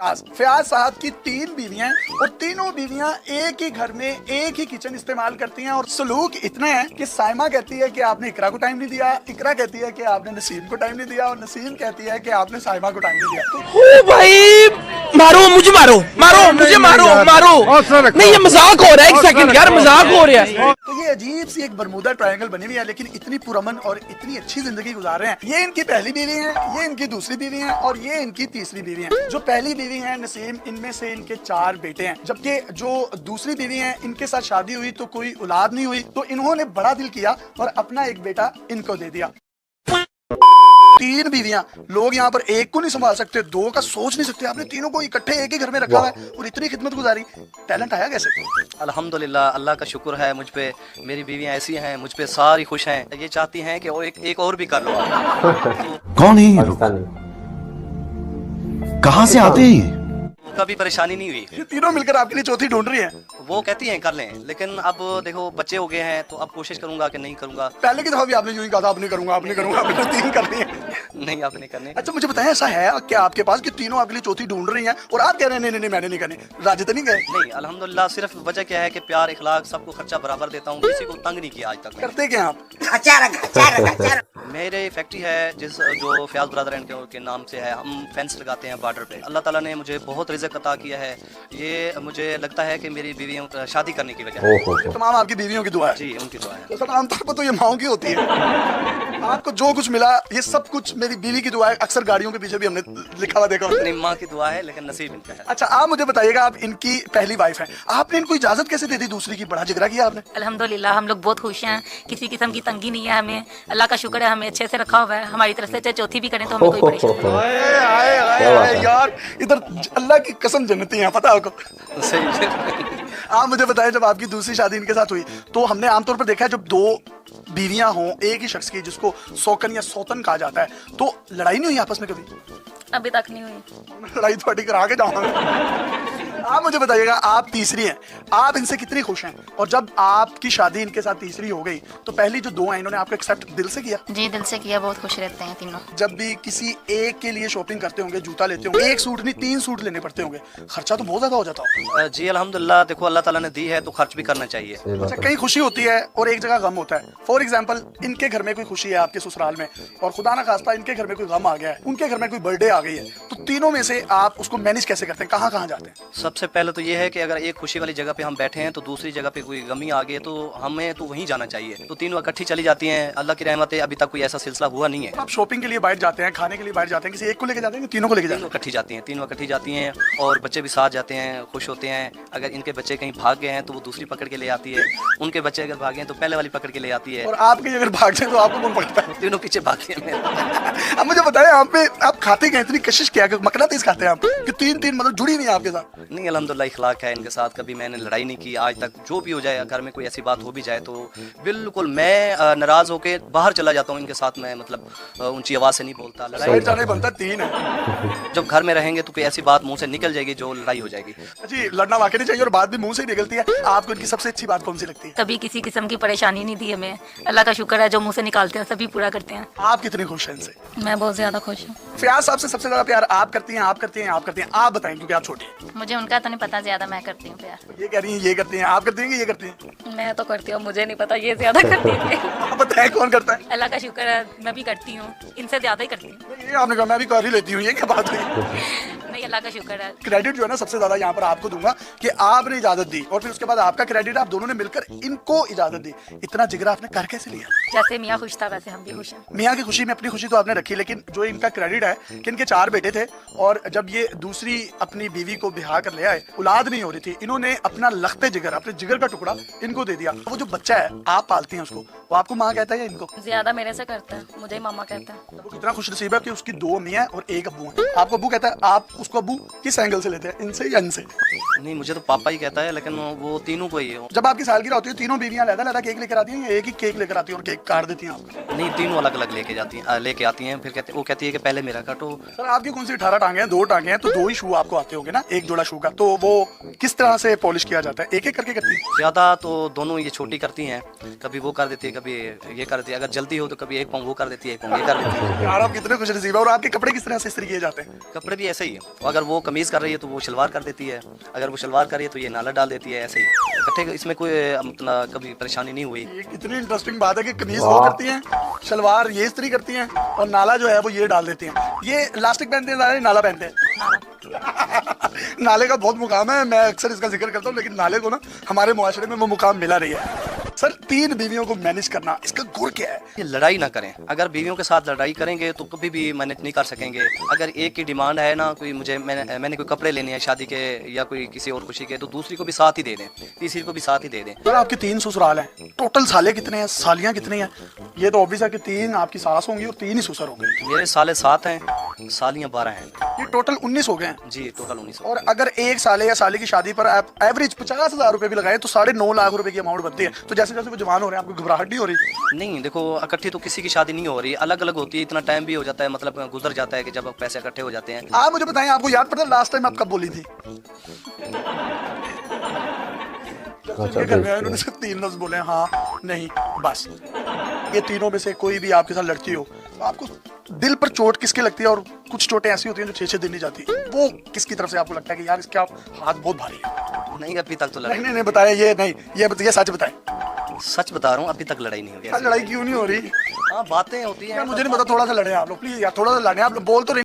फयाज साहब की 3 बीवियां और तीनों बीवियां एक ही घर में एक ही किचन इस्तेमाल करती हैं और सलूक इतना है कि साइमा कहती है कि आपने इकरा को टाइम नहीं दिया, इकरा कहती है कि आपने नसीम को टाइम नहीं दिया और नसीम कहती है कि आपने साइमा को टाइम नहीं दिया। ओ भाई मारो मुझे, मारो मारो मुझे, मारो मारो। नहीं ये मजाक हो रहा है, एक सेकंड यार, मजाक हो रहा है। तो ये अजीब सी एक बरमूदा ट्रायंगल बनी हुई है, लेकिन इतनी पुरअमन और इतनी अच्छी जिंदगी गुजार रहे हैं। ये इनकी पहली बीवी है, ये इनकी दूसरी बीवी है और ये इनकी तीसरी बीवी है। जो पहली बीवी है नसीम, इनमें से इनके 4 बेटे हैं, जबकि जो दूसरी बीवी है इनके साथ शादी हुई तो कोई औलाद नहीं हुई, तो इन्होंने बड़ा दिल किया और अपना एक बेटा इनको दे दिया। 3 बीवियां, लोग यहाँ पर एक को नहीं संभाल सकते, 2 का सोच नहीं सकते, आपने तीनों को इकट्ठे एक ही घर में रखा हुआ है और इतनी खिदमत गुजारी। टैलेंट आया कैसे? अल्हम्दुलिल्लाह, अल्लाह का शुक्र है मुझ पे, मेरी बीवियां ऐसी हैं, मुझ पे सारी खुश हैं। ये चाहती हैं कि वो एक और भी कर लो। कौन है ये लोग? कहाँ से आते हैं ये? कभी परेशानी नहीं हुई। ये तीनों मिलकर आपके लिए चौथी ढूंढ रही है। वो कहती हैं कर लें, लेकिन अब देखो बच्चे हो गए हैं तो अब कोशिश करूंगा कि नहीं करूंगा। पहले की दफा भी आपने यूं ही कहा था, अब नहीं करूंगा, अब नहीं करूंगा, अब 3 करनी है। नहीं आपने करने। अच्छा मुझे बताएं, ऐसा है क्या आपके पास कि तीनों आपके लिए चौथी ढूंढ रही हैं और आप कह रहे हैं नहीं नहीं मैंने नहीं करनी? राजी तो नहीं गए? नहीं अल्हम्दुलिल्लाह, सिर्फ वजह क्या है कि प्यार इखलाक सबको खर्चा बराबर देता हूँ, किसी को तंग नहीं किया आज तक। करते क्या आप? मेरे फैक्ट्री है जो फयाज ब्रदर एंड के नाम से है, हम फेंस लगाते हैं बॉर्डर पे। अल्लाह ताला ने मुझे बहुत रिज़्क अता किया है, ये मुझे लगता है कि मेरी बीवियों शादी करने की वजह है। तमाम आपकी बीवियों की दुआ है? जी उनकी दुआ है। तो सर आमतौर पर तो ये माओ की होती है। आपको जो कुछ मिला ये सब कुछ मेरी बीवी की दुआ है। अक्सर गाड़ियों के पीछे भी हमने लिखा हुआ देखा। अपनी माँ की दुआ है, लेकिन नसीब इनका है। अच्छा आप मुझे बताइएगा, आप इनकी पहली वाइफ हैं, आपने इनको इजाजत कैसे दे दी दूसरी की? बड़ा जिगरा किया आपने। अल्हम्दुलिल्लाह हम लोग बहुत खुश हैं, किसी किस्म की तंगी नहीं है हमें, अल्लाह का शुक्र है हमें अच्छे से रखा हुआ है। हमारी तरफ से चाहे चौथी भी करें तो हमें कोई परेशानी नहीं। यार इधर अल्लाह की कसम जन्नती है, पता है आपको। सही। आप मुझे बताएं, जब आपकी दूसरी शादी इनके साथ हुई तो हमने आमतौर पर देखा है जब 2 बीवियां हों एक ही शख्स की, जिसको सौकन या सौतन कहा जाता है, तो लड़ाई नहीं हुई आपस में कभी? अभी तक नहीं हुई। लड़ाई थोड़ी करा के जाऊंगा। आप मुझे बताइएगा, आप तीसरी हैं, आप इनसे कितनी खुश हैं? और जब आपकी शादी इनके साथ तीसरी हो गई तो पहली जो 2 हैं इन्होंने आपको एक्सेप्ट दिल से किया? जी दिल से किया, बहुत खुश रहते हैं तीनों। जब भी किसी एक के लिए शॉपिंग करते होंगे, जूता लेते होंगे, 1 सूट नहीं 3 सूट लेने पड़ते होंगे, खर्चा तो बहुत ज्यादा हो जाता होगा। जी अल्हम्दुलिल्लाह, देखो अल्लाह ताला ने दी है तो खर्च भी करना चाहिए। अच्छा कहीं खुशी होती है और एक जगह गम होता है। फॉर एग्जाम्पल इनके घर में कोई खुशी है आपके ससुराल में और खुदा ना खास्ता इनके घर में कोई गम आ गया है, उनके घर में कोई बर्थडे आ गई है, तो तीनों में से आप उसको मैनेज कैसे करते हैं? कहाँ कहाँ जाते हैं? सबसे पहले तो ये है कि अगर एक खुशी वाली जगह पे हम बैठे हैं तो दूसरी जगह पे कोई गमी आ गई है तो हमें तो वहीं जाना चाहिए, तो तीनों इकट्ठी चली जाती हैं। अल्लाह की रहमत है, अभी तक कोई ऐसा सिलसिला हुआ नहीं है। आप शॉपिंग के लिए बाहर जाते हैं, खाने के लिए बाहर जाते हैं, किसी एक को लेके जाते हैं, तीनों को लेके जाते तीनों हैं? इकट्ठी जाती हैं, तीनों इकट्ठी जाती हैं और बच्चे भी साथ जाते हैं, खुश होते हैं। अगर इनके बच्चे कहीं भाग गए हैं तो वो दूसरी पकड़ के ले आती है, उनके बच्चे अगर भागे हैं तो पहले वाली पकड़ के ले आती है। और आपके अगर भाग जाए तो आपको कौन पकड़ता है? तीनों पीछे भागते हैं। अब मुझे बताएं, आप पे आप खाते क्या, इतनी कशिश क्या, मकनातीस खाते हैं आप कि 3 मतलब जुड़ी नहीं है आपके साथ? नहीं अल्हम्दुलिल्लाह, इखलाक है इनके साथ, कभी मैंने लड़ाई नहीं की आज तक। जो भी हो जाए, घर में कोई ऐसी बात हो भी जाए तो बिल्कुल मैं नाराज होके बाहर चला जाता हूँ इनके साथ। मैं मतलब ऊंची आवाज से नहीं बोलता। लड़ाई जाने बनता 3 है। जब घर में रहेंगे तो कोई ऐसी बात मुंह से निकल जाएगी जो लड़ाई हो जाएगी। जी लड़ना वाकई नहीं चाहिए और बात भी मुंह से ही निकलती है। आपको इनकी सबसे अच्छी बात कौन सी लगती है? कभी किसी किस्म की परेशानी नहीं दी हमें, अल्लाह का शुक्र है, जो मुंह से निकालते हैं सभी पूरा करते हैं। आप कितने खुश हैं इनसे? मैं बहुत ज्यादा खुश हूँ। फयाज साहब से सबसे ज्यादा प्यार आप करती हैं, आप करती हैं, आप करती हैं? आप बताएं क्योंकि आप छोटी हैं। मुझे उनका तो नहीं पता, ज्यादा मैं करती हूँ प्यार। ये कह रही हैं ये करती हैं, आप करती हैं कि ये करती हैं? मैं तो करती हूँ, मुझे नहीं पता ये ज्यादा करती है। आप बताएं कौन करता है? अल्लाह का शुक्र है मैं भी करती हूँ, इनसे ज्यादा ही करती हूँ। ये आपने कहा मैं भी कर ही लेती हूँ, ये क्या बात हुई? नहीं अल्लाह का शुक्र है। क्रेडिट जो है ना सबसे ज्यादा यहाँ पर आपको दूंगा कि आपने इजाजत दी और फिर उसके बाद आपका क्रेडिट आप दोनों ने मिलकर इनको इजाजत दी। इतना जिगरा आपने कर कैसे लिया? जैसे मियाँ खुश था वैसे हम भी खुश हैं। मियाँ की खुशी में अपनी खुशी तो आपने रखी, लेकिन जो इनका क्रेडिट है कि इनके 4 बेटे थे और जब ये दूसरी अपनी बीवी को ब्याह कर ले आए, औलाद नहीं हो रही थी, इन्होंने अपना लखते जिगर, अपने जिगर का टुकड़ा इनको दे दिया। वो जो बच्चा है आप पालती हैं उसको, वो आपको माँ कहता है या इनको? ज्यादा मेरे से करता है, मुझे ही मामा कहता है। वो कितना खुश नसीब है कि उसकी 2 अम्मी हैं और 1 अब्बू है। आपको अब्बू कहता है, आप उसको अब्बू किस एंगल से लेते हैं, इनसे या इनसे? नहीं मुझे तो पापा ही कहता है, लेकिन वो तीनों को ही है। जब आपकी सालगिरह होती है तीनों बीवियां अलग-अलग केक लेकर आती हैं या एक ही केक लेकर आती हैं और केक काट देती हैं आपका? नहीं तीनों अलग अलग लेके आती हैं, फिर वो कहती है कि पहले मेरा काटो। सर आपकी कौन सी 18 टांगे हैं? 2 टांगे हैं तो 2 ही शू आपको आते होंगे ना, एक जोड़ा शू का, तो वो किस तरह से पॉलिश किया जाता है? एक एक करके करती है? ज्यादा तो दोनों ये छोटी करती हैं, कभी वो कर देती है कभी ये कर देती है। अगर जल्दी हो तो कभी एक पाँव वो कर देती है, एक पाँव ये कर देती है। यार आप कितने खुश नसीब है। और आपके कपड़े किस तरह से इस्त्री किए जाते हैं? कपड़े भी ऐसे ही है अगर वो कमीज़ कर रही है तो वो शलवार कर देती है, अगर वो शलवार कर रही है तो ये नाला डाल देती है, ऐसे ही इकट्ठे। इसमें कोई मतलब कभी परेशानी नहीं हुई। ये कितनी इंटरेस्टिंग बात है कि कमीज वो करती हैं, शलवार ये इस्त्री करती हैं और नाला जो है वो ये डाल देती हैं। ये इलास्टिक पहनते हैं, नाला पहनते हैं। नाले का बहुत मुकाम है, मैं अक्सर इसका जिक्र करता हूँ, लेकिन नाले को ना हमारे मुआशरे में वो मुकाम मिला नहीं है। सर 3 बीवियों को मैनेज करना, इसका गुण क्या है? ये लड़ाई ना करें। अगर बीवियों के साथ लड़ाई करेंगे तो कभी भी मैनेज नहीं कर सकेंगे। अगर एक की डिमांड है ना, कोई मैंने कोई कपड़े लेने हैं शादी के या कोई किसी और खुशी के, तो दूसरी को भी साथ ही दे दें, तीसरी को भी साथ ही दे दें। सर आपके 3 ससुराल हैं, टोटल साले कितने हैं, सालियाँ कितनी हैं? ये तो ऑब्वियस है कि 3 आपकी सास होंगी और 3 ही ससुर होंगे। मेरे साले 7 हैं, सालियाँ 12 हैं। ये टोटल 19 हो गए हैं। जी टोटल 19। और अगर एक साले या साले की शादी पर आप एवरेज 50,000 रुपए भी लगाएं तो 9.5 लाख रुपए की अमाउंट बनती है। तो जैसे जैसे वो जवान हो रहे हैं, आपको घबराहट नहीं हो रही? नहीं देखो, इकट्ठी तो किसी की शादी नहीं हो रही, अलग अलग होती है। इतना टाइम भी हो जाता है, मतलब गुजर जाता है कि जब पैसे इकट्ठे हो जाते हैं। आप मुझे बताएं, आपको याद पड़ता है लास्ट टाइम आप कब बोली थी? ये घर में आए, उन्होंने सिर्फ 3 लफ्ज बोले, हाँ नहीं बस। ये तीनों में से कोई भी आपके साथ लड़की हो तो आपको दिल पर चोट किसके लगती है? और कुछ चोटें ऐसी होती हैं जो 6-6 दिन नहीं जाती, वो किसकी तरफ से आपको लगता है कि यार इसके हाथ बहुत भारी है? नहीं अभी तक तो लड़ाई नहीं बताया, ये नहीं, ये सच बताएं। सच बता रहा हूँ, अभी तक लड़ाई नहीं हुई। लड़ाई क्यों नहीं हो रही? हाँ बातें होती हैं। मुझे नहीं पता, थोड़ा सा लड़े आप लोग प्लीज यार, थोड़ा सा लड़े आप लोग, बोल तो रहे